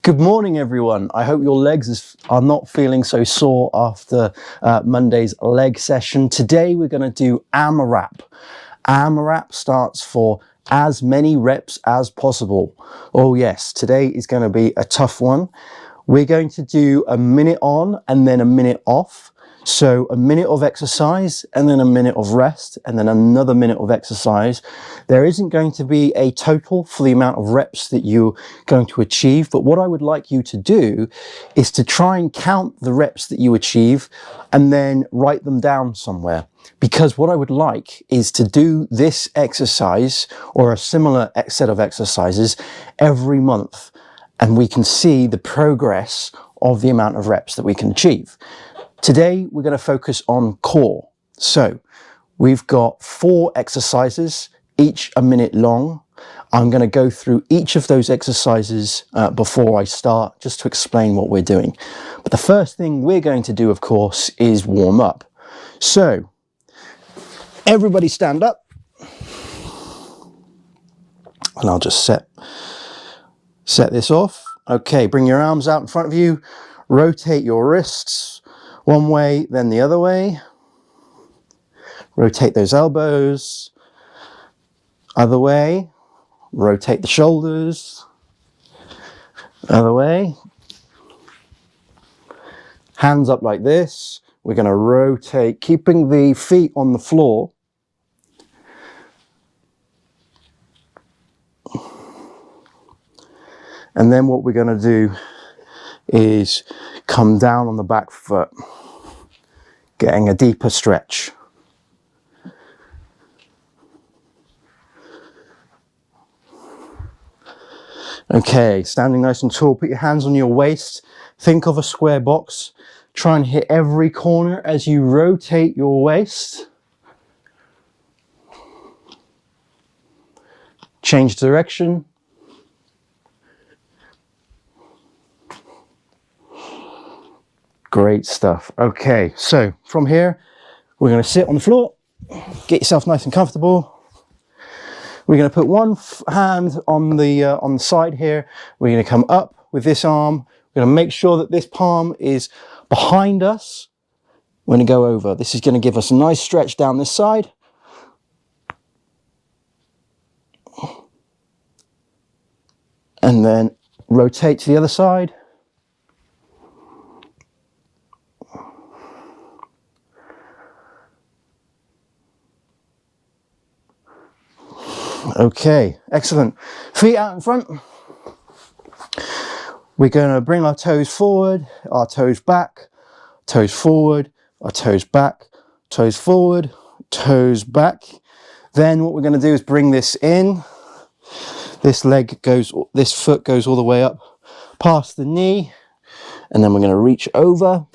Good morning, everyone. I hope your legs are not feeling so sore after Monday's leg session. Today, we're going to do AMRAP. AMRAP stands for as many reps as possible. Oh yes, today is going to be a tough one. We're going to do a minute on and then a minute off. So a minute of exercise and then a minute of rest and then another minute of exercise. There isn't going to be a total for the amount of reps that you're going to achieve, but what I would like you to do is to try and count the reps that you achieve and then write them down somewhere. Because what I would like is to do this exercise or a similar set of exercises every month, and we can see the progress of the amount of reps that we can achieve. Today, we're going to focus on core. So we've got 4 exercises, each a minute long. I'm going to go through each of those exercises before I start, just to explain what we're doing. But the first thing we're going to do, of course, is warm up. So everybody stand up. And I'll just set this off. Okay, bring your arms out in front of you. Rotate your wrists. One way, then the other way. Rotate those elbows. Other way. Rotate the shoulders. Other way. Hands up like this. We're going to rotate, keeping the feet on the floor. And then what we're going to do is come down on the back foot, getting a deeper stretch. Okay, standing nice and tall, put your hands on your waist, think of a square box, try and hit every corner as you rotate your waist. Change direction. Great stuff. Okay, so from here, we're going to sit on the floor, get yourself nice and comfortable. We're going to put one hand on the side here. We're going to come up with this arm. We're going to make sure that this palm is behind us. We're going to go over. This is going to give us a nice stretch down this side. And then rotate to the other side. Okay, excellent. Feet out in front. We're going to bring our toes forward, our toes back, toes forward, our toes back, toes forward, toes back. Then what we're going to do is bring this in. This foot goes all the way up past the knee, and then we're going to reach over.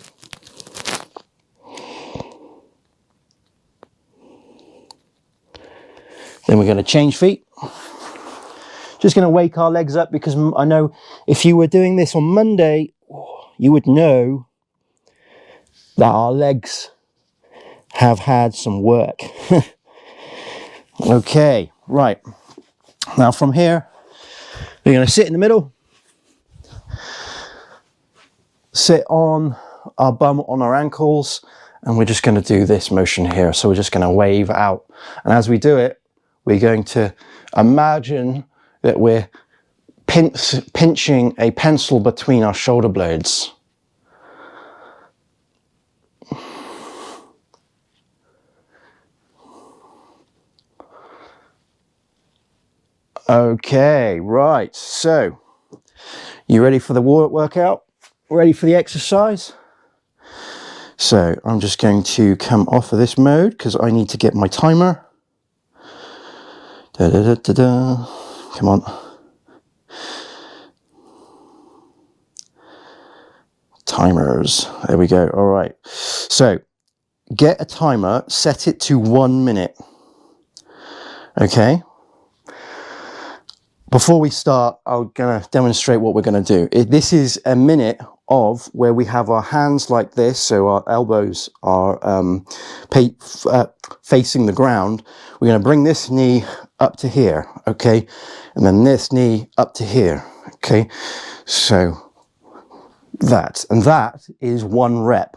Then we're going to change feet. Just going to wake our legs up, because I know if you were doing this on Monday, you would know that our legs have had some work. Okay, right. Now from here, we're going to sit in the middle. Sit on our bum on our ankles, and we're just going to do this motion here. So we're just going to wave out. And as we do it, we're going to imagine that we're pinching a pencil between our shoulder blades. Okay, right. So, you ready for the workout? Ready for the exercise? So, I'm just going to come off of this mode because I need to get my timer. Da, da, da, da, da. Come on. Timers. There we go. All right. So get a timer, set it to 1 minute. Okay. Before we start, I'm going to demonstrate what we're going to do. This is a minute of where we have our hands like this, so our elbows are facing the ground. We're going to bring this knee up to here, okay? And then this knee up to here, okay? So that. And that is 1 rep.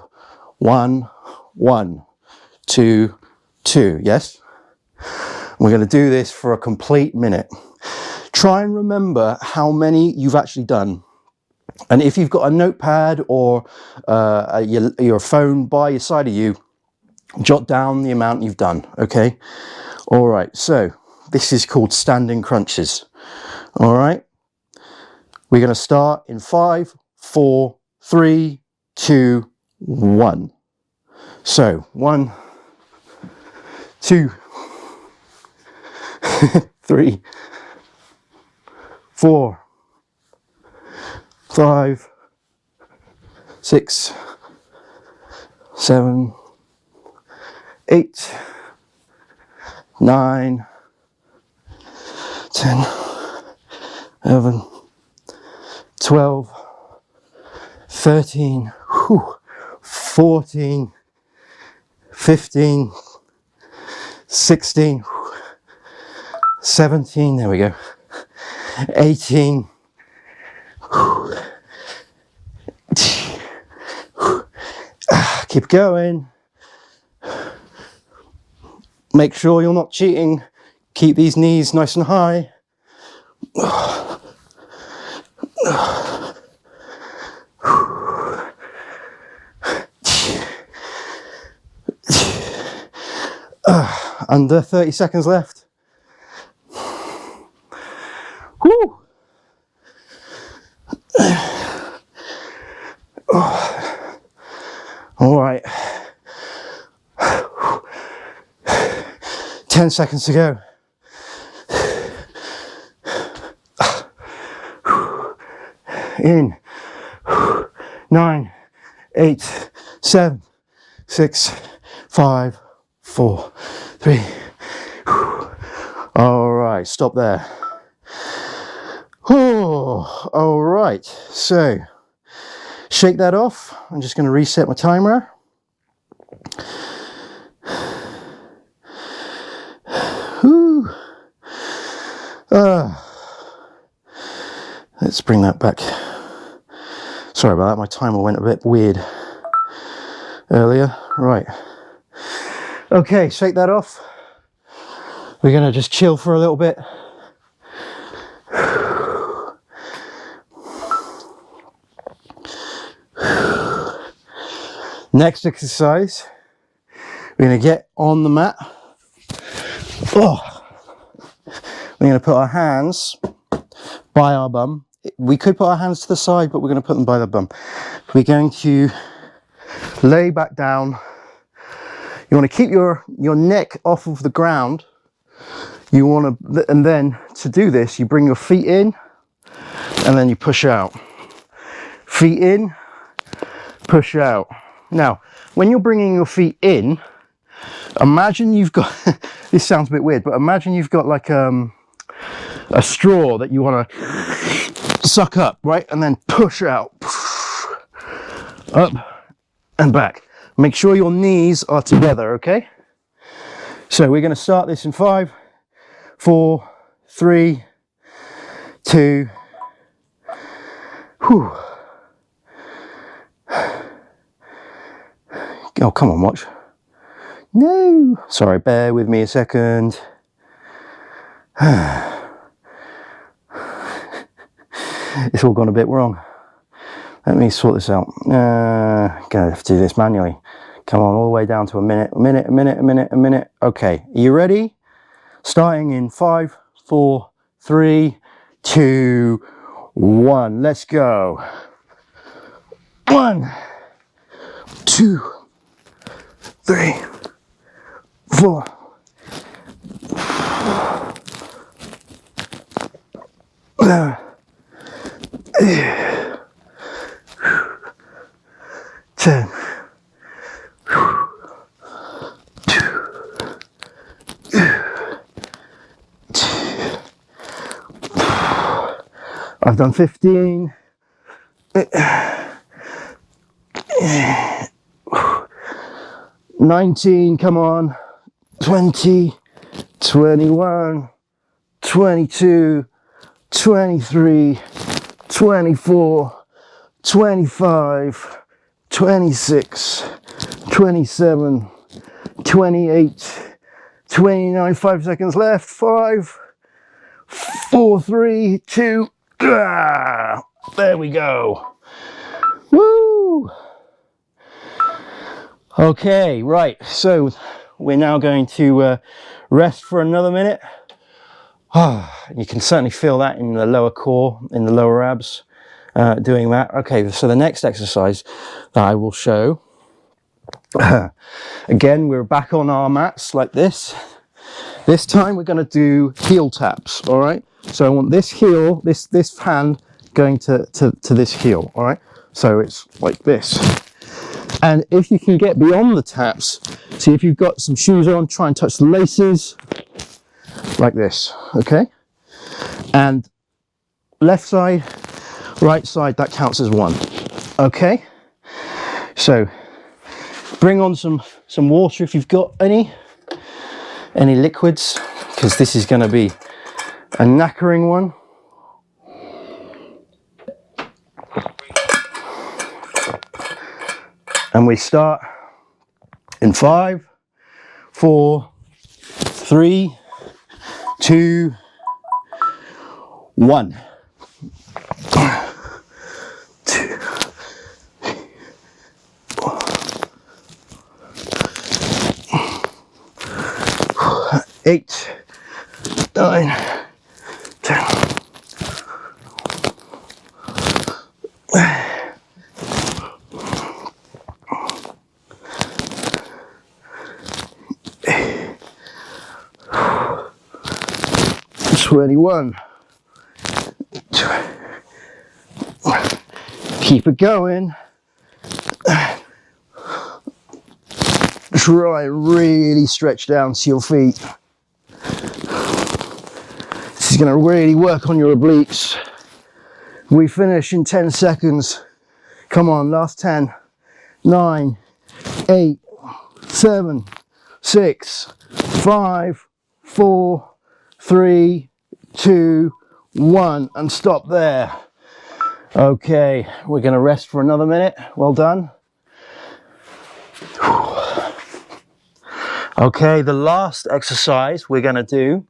1, 1, 2, 2. Yes? We're going to do this for a complete minute. Try and remember how many you've actually done. And if you've got a notepad or your phone by your side of you, jot down the amount you've done, okay? All right, so this is called standing crunches. All right, we're going to start in 5, 4, 3, 2, 1. So 1, 2, 3, 4, 5, 6, 7, 8, 9, 10, 11, 12, 13, 14, 15, 16, 17, there we go, 18, keep going. Make sure you're not cheating. Keep these knees nice and high. Under 30 seconds left. Woo. All right. 10 seconds to go. In 9, 8, 7, 6, 5, 4, 3. All right, stop there. Oh, all right, so shake that off. I'm just going to reset my timer. Let's bring that back. Sorry about that, my timer went a bit weird earlier. Right. Okay, shake that off. We're going to just chill for a little bit. Next exercise, we're going to get on the mat. Oh. We're going to put our hands by our bum. We could put our hands to the side, but we're going to put them by the bum. We're going to lay back down. You want to keep your neck off of the ground. You want to, and then to do this, you bring your feet in and then you push out. Feet in, push out. Now, when you're bringing your feet in, imagine you've got, this sounds a bit weird, but imagine you've got like a straw that you want to suck up, right? And then push out, up and back. Make sure your knees are together, okay? So we're going to start this in 5, 4, 3, 2, whew. Oh, come on, watch. No, sorry, bear with me a second. It's all gone a bit wrong. Let me sort this out. Gonna have to do this manually. Come on, all the way down to a minute. Okay, are you ready? Starting in 5, 4, 3, 2, 1. Let's go. 1, 2, 3, 4. 10. I've done 15. 19, come on. 20, 21, 22, 23, 24, 25, 26, 27, 28, 29, 5 seconds left, 5, 4, 3, 2, there we go. Woo! Okay, right, so we're now going to rest for another minute. You can certainly feel that in the lower core, in the lower abs, doing that. Okay, so the next exercise that I will show, again, we're back on our mats like this. This time we're going to do heel taps, all right? So I want this heel, this hand going to this heel, all right? So it's like this. And if you can get beyond the taps, see if you've got some shoes on, try and touch the laces, like this, okay? And left side, right side, that counts as one, okay? So bring on some water if you've got any liquids, because this is going to be a knackering one. And we start in 5, 4, 3, 2, 1. 2, 8, 9, 10. 21. Keep it going. Try and really stretch down to your feet. This is going to really work on your obliques. We finish in 10 seconds. Come on, last 10. 9, 8, 7, 6, 5, 4, 3, 2, 1, and stop there. Okay, we're going to rest for another minute. Well done. Okay, the last exercise we're going to do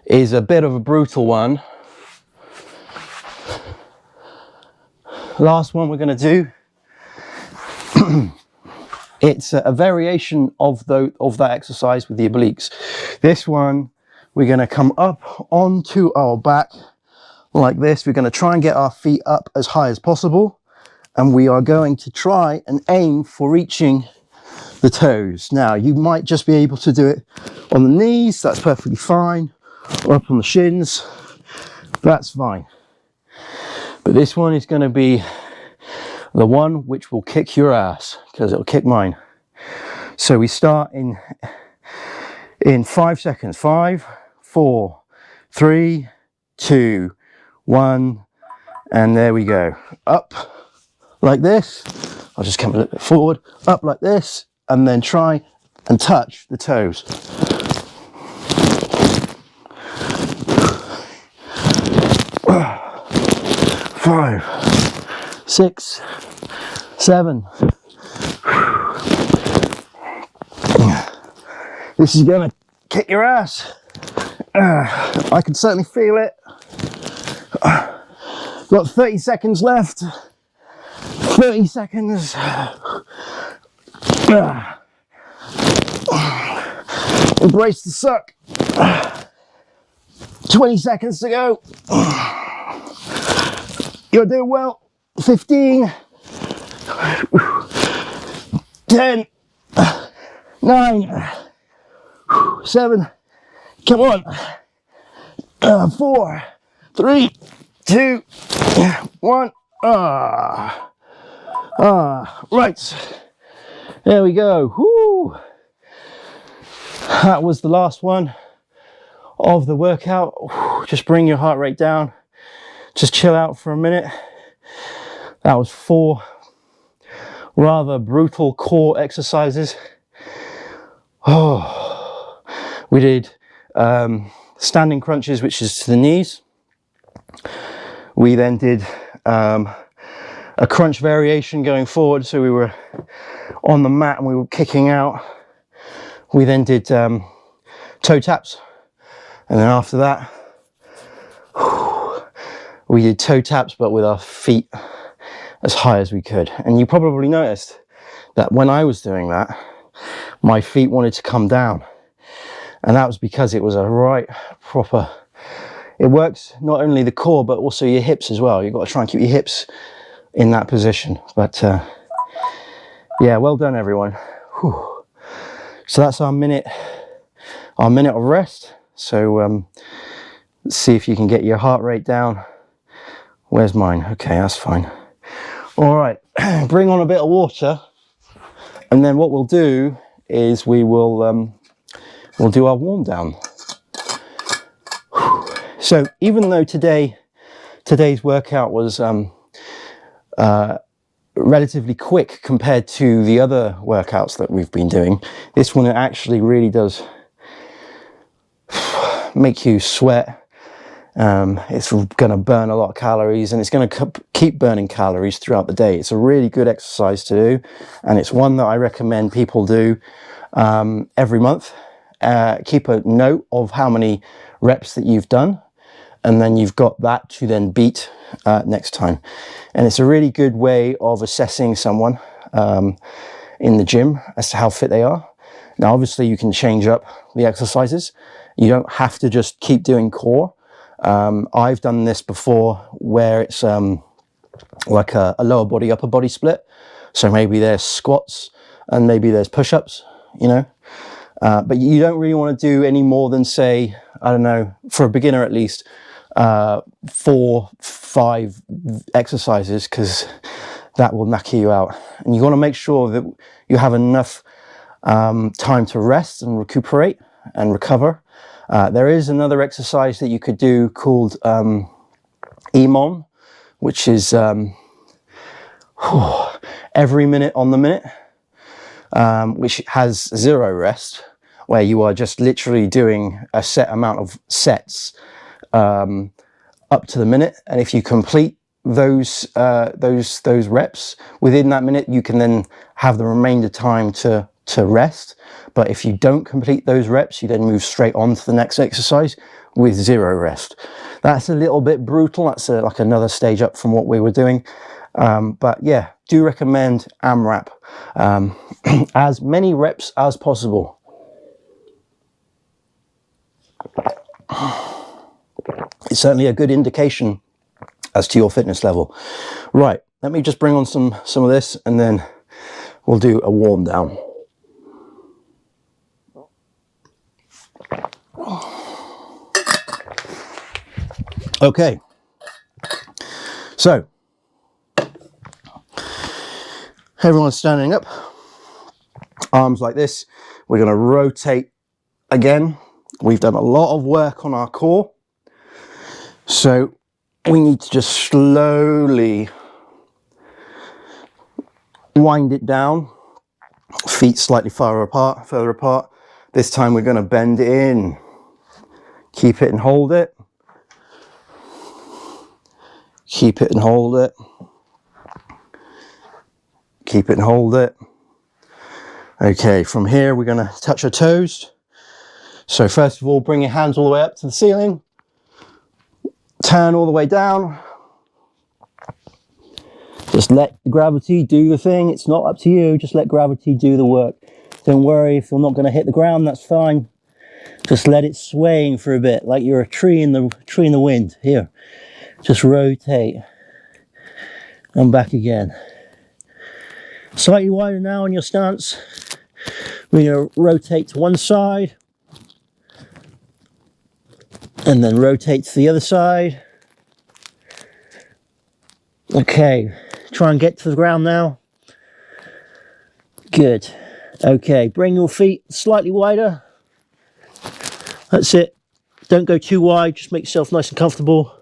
is a bit of a brutal one. Last one we're going to do, it's a variation of that exercise with the obliques. This one, we're going to come up onto our back like this. We're going to try and get our feet up as high as possible, and we are going to try and aim for reaching the toes. Now, you might just be able to do it on the knees, that's perfectly fine, or up on the shins, that's fine. But this one is going to be the one which will kick your ass, because it'll kick mine. So we start in 5 seconds. 5, 4, 3, 2, 1, and there we go. Up like this. I'll just come a little bit forward. Up like this, and then try and touch the toes. 5, 6, 7. This is gonna kick your ass. I can certainly feel it. Got 30 seconds left. 30 seconds. Embrace the suck. 20 seconds to go. You're doing well. 15. 10. 9. 7. Come on. 4, 3, 2, 1. Right. There we go. Woo. That was the last one of the workout. Just bring your heart rate down. Just chill out for a minute. That was 4 rather brutal core exercises. We did standing crunches, which is to the knees. We then did a crunch variation going forward. So we were on the mat and we were kicking out. We then did toe taps, and then after that we did toe taps, but with our feet as high as we could. And you probably noticed that when I was doing that, my feet wanted to come down, and that was because it was a right proper, it works not only the core but also your hips as well. You've got to try and keep your hips in that position. But yeah, well done everyone. Whew. So that's our minute of rest. So let's see if you can get your heart rate down. Where's mine? Okay, that's fine. All right, bring on a bit of water, and then what we'll do is we'll do our warm down. So even though today's workout was relatively quick compared to the other workouts that we've been doing, this one actually really does make you sweat. It's going to burn a lot of calories, and it's going to keep burning calories throughout the day. It's a really good exercise to do, and it's one that I recommend people do every month. Keep a note of how many reps that you've done, and then you've got that to then beat next time. And it's a really good way of assessing someone in the gym as to how fit they are. Now obviously you can change up the exercises. You don't have to just keep doing core. I've done this before where it's like a lower body upper body split, so maybe there's squats and maybe there's push-ups, you know, but you don't really want to do any more than, say, I don't know, for a beginner at least, 4-5 exercises, because that will knock you out. And you want to make sure that you have enough time to rest and recuperate and recover. There is another exercise that you could do called EMOM, which is every minute on the minute, which has 0 rest, where you are just literally doing a set amount of sets up to the minute. And if you complete those reps within that minute, you can then have the remainder time to rest. But if you don't complete those reps, you then move straight on to the next exercise with 0 rest. That's a little bit brutal. That's like another stage up from what we were doing. But yeah, do recommend AMRAP. As many reps as possible. It's certainly a good indication as to your fitness level. Right, let me just bring on some of this, and then we'll do a warm down. Okay, so everyone's standing up, arms like this. We're going to rotate again. We've done a lot of work on our core, so we need to just slowly wind it down. Feet slightly further apart. This time we're going to bend it in. Keep it and hold it. Keep it and hold it. Keep it and hold it. Okay, from here we're going to touch our toes. So first of all, bring your hands all the way up to the ceiling. Turn all the way down. Just let gravity do the thing. It's not up to you. Just let gravity do the work. Don't worry if you're not going to hit the ground. That's fine. Just let it swaying for a bit, like you're a tree in the wind. Here, just rotate and back again. Slightly wider now on your stance. We're going to rotate to one side and then rotate to the other side. Okay, try and get to the ground now. Good. Okay, bring your feet slightly wider. That's it. Don't go too wide, just make yourself nice and comfortable.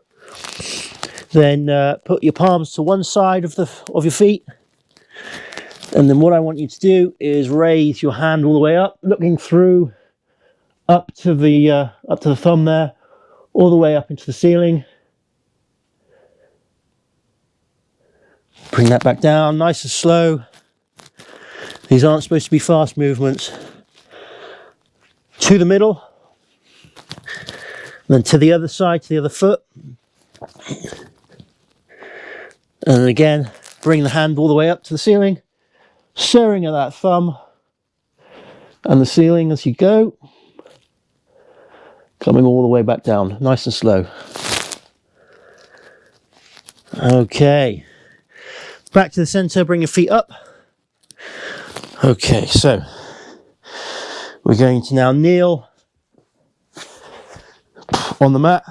Then put your palms to one side of your feet. And then what I want you to do is raise your hand all the way up, looking through up to the thumb there, all the way up into the ceiling. Bring that back down, nice and slow. These aren't supposed to be fast movements. To the middle, then to the other side, to the other foot. And again, bring the hand all the way up to the ceiling, staring at that thumb and the ceiling as you go. Coming all the way back down, nice and slow. Okay. Back to the center, bring your feet up. Okay, so we're going to now kneel on the mat.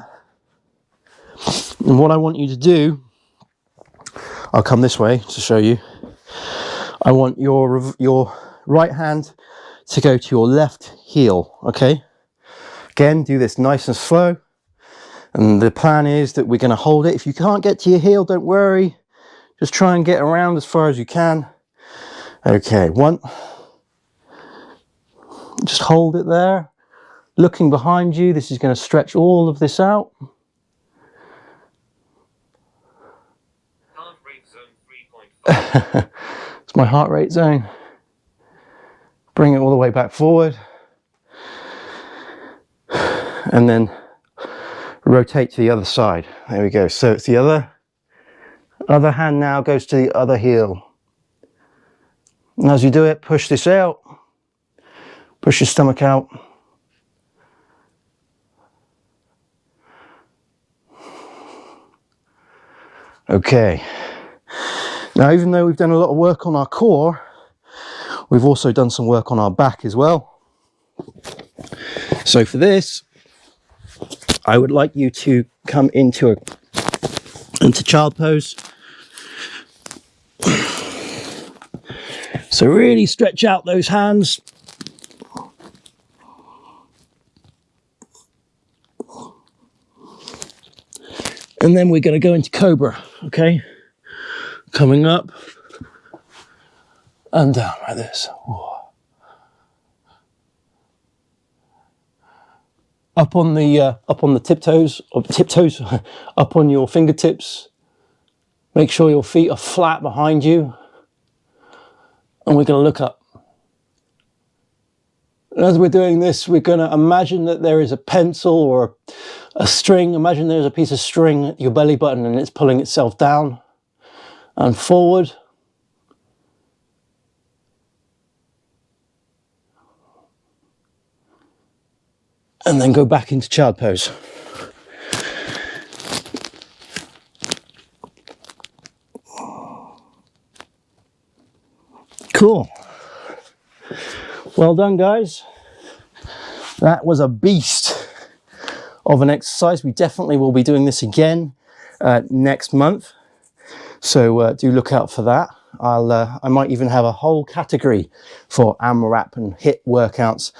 And what I want you to do, I'll come this way to show you. I want your right hand to go to your left heel, okay? Again, do this nice and slow. And the plan is that we're going to hold it. If you can't get to your heel, don't worry. Just try and get around as far as you can. Okay, one. Just hold it there. Looking behind you, this is going to stretch all of this out. Heart rate zone 3.5. It's my heart rate zone. Bring it all the way back forward. And then rotate to the other side. There we go. So it's the other hand now goes to the other heel. And as you do it, push this out. Push your stomach out. Okay. Now, even though we've done a lot of work on our core, we've also done some work on our back as well. So for this, I would like you to come into child pose. So really stretch out those hands. And then we're going to go into cobra, okay? Coming up and down like this. Up on the tiptoes, up on your fingertips. Make sure your feet are flat behind you. And we're going to look up. And as we're doing this, we're going to imagine that there is a pencil or a string. Imagine there's a piece of string at your belly button and it's pulling itself down and forward. And then go back into child pose. Cool. Well done, guys. That was a beast of an exercise. We definitely will be doing this again next month. So do look out for that. I might even have a whole category for AMRAP and HIIT workouts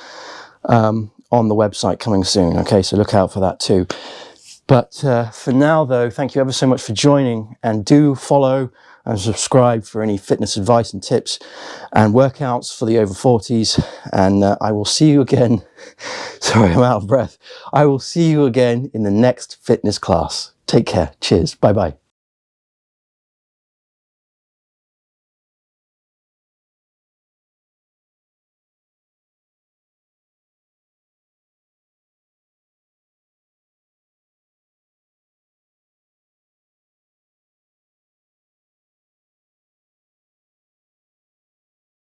on the website coming soon. Okay, so look out for that too. But for now, though, thank you ever so much for joining, and do follow and subscribe for any fitness advice and tips and workouts for the over 40s. And I will see you again. Sorry, I'm out of breath. I will see you again in the next fitness class. Take care. Cheers. Bye-bye.